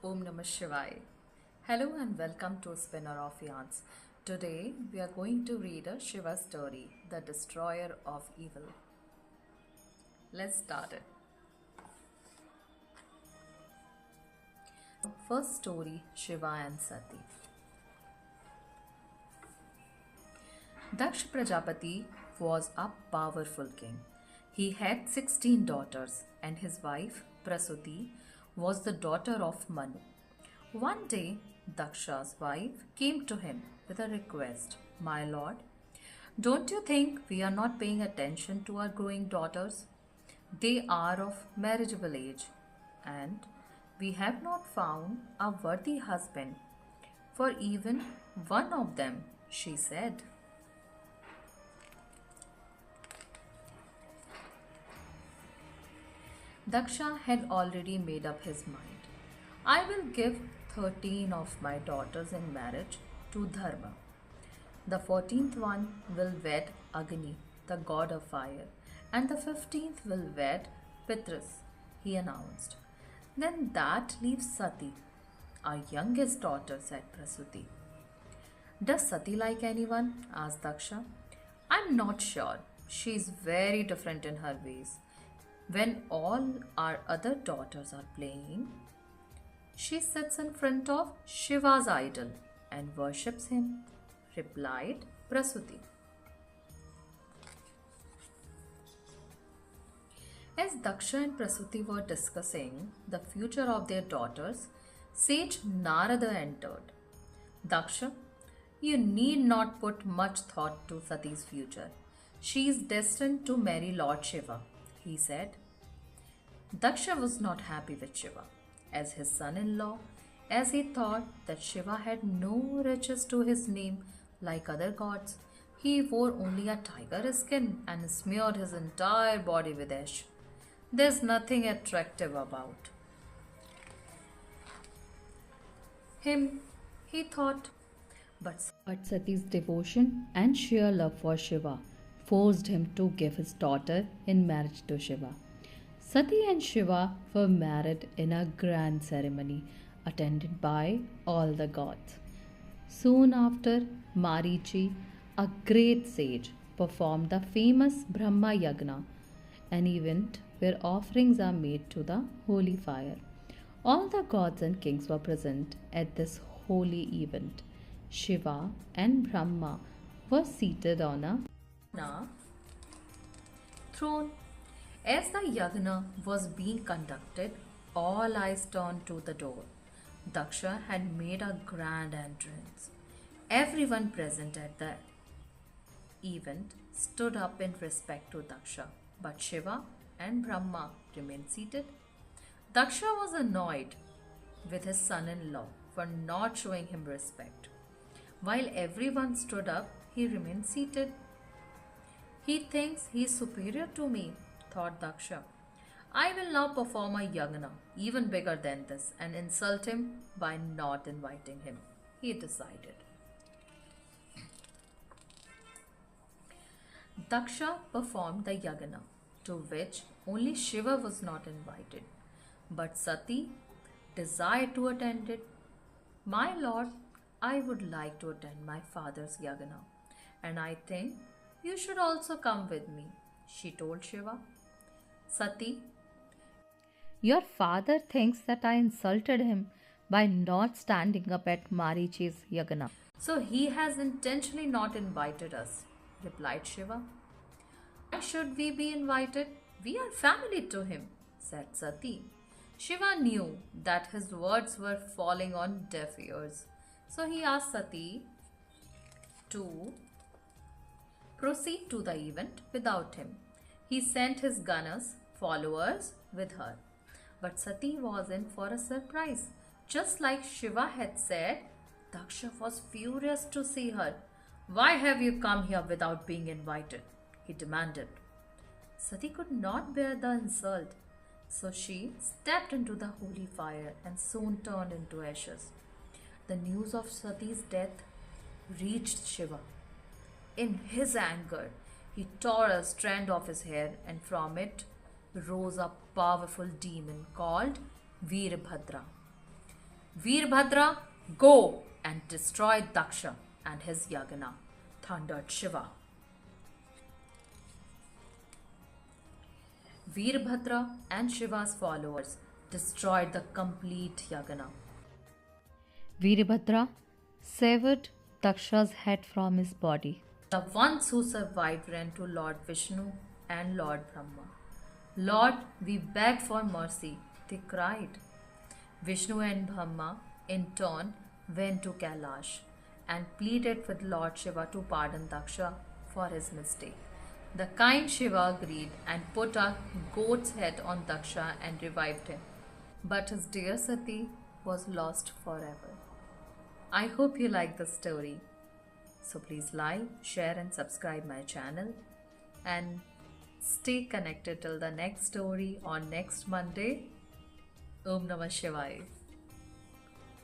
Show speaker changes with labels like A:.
A: Om Namah Shivaya. Hello and welcome to Spinner of Yarns. Today we are going to read a Shiva story, The Destroyer of Evil. Let's start it. First story, Shiva and Sati. Daksh Prajapati was a powerful king. He had 16 daughters and his wife Prasuti was the daughter of Manu. One day, Daksha's wife came to him with a request. My lord, don't you think we are not paying attention to our growing daughters? They are of marriageable age and we have not found a worthy husband for even one of them, she said. Daksha had already made up his mind. I will give 13 of my daughters in marriage to Dharma. The 14th one will wed Agni, the god of fire, and the 15th will wed Pitras, he announced. Then that leaves Sati, our youngest daughter, said Prasuti. Does Sati like anyone? Asked Daksha. I'm not sure. She is very different in her ways. When all our other daughters are playing, she sits in front of Shiva's idol and worships him, replied Prasuti. As Daksha and Prasuti were discussing the future of their daughters, sage Narada entered. Daksha, you need not put much thought to Sati's future. She is destined to marry Lord Shiva, he said. Daksha was not happy with Shiva as his son-in-law, as he thought that Shiva had no riches to his name like other gods. He wore only a tiger skin and smeared his entire body with ash. There's nothing attractive about him, he thought. But Sati's devotion and sheer love for Shiva forced him to give his daughter in marriage to Shiva. Sati and Shiva were married in a grand ceremony attended by all the gods. Soon after, Marichi, a great sage, performed the famous Brahma Yagna, an event where offerings are made to the holy fire. All the gods and kings were present at this holy event. Shiva and Brahma were seated on a throne. As the yagna was being conducted, all eyes turned to the door. Daksha had made a grand entrance. Everyone present at the event stood up in respect to Daksha, but Shiva and Brahma remained seated. Daksha was annoyed with his son-in-law for not showing him respect. While everyone stood up, he remained seated. He thinks he is superior to me, thought Daksha. I will now perform a yagna even bigger than this and insult him by not inviting him, he decided. Daksha performed the yagna, to which only Shiva was not invited, but Sati desired to attend it. My lord, I would like to attend my father's yagna, and I think you should also come with me, she told Shiva. Sati, your father thinks that I insulted him by not standing up at Marichi's yagna. So he has intentionally not invited us, replied Shiva. Why should we be invited? We are family to him, said Sati. Shiva knew that his words were falling on deaf ears. So he asked Sati to proceed to the event without him. He sent his gunners, followers, with her. But Sati was in for a surprise. Just like Shiva had said, Daksha was furious to see her. Why have you come here without being invited? He demanded. Sati could not bear the insult, so she stepped into the holy fire and soon turned into ashes. The news of Sati's death reached Shiva. In his anger, he tore a strand of his hair and from it rose a powerful demon called Veerbhadra. Veerbhadra, go and destroy Daksha and his Yagana, thundered Shiva. Veerbhadra and Shiva's followers destroyed the complete Yagana. Veerbhadra severed Daksha's head from his body. The ones who survived ran to Lord Vishnu and Lord Brahma. Lord, we beg for mercy, they cried. Vishnu and Brahma, in turn, went to Kailash and pleaded with Lord Shiva to pardon Daksha for his mistake. The kind Shiva agreed and put a goat's head on Daksha and revived him. But his dear Sati was lost forever. I hope you like the story. So please like, share and subscribe my channel and stay connected till the next story on next Monday. Om Namah Shivaya.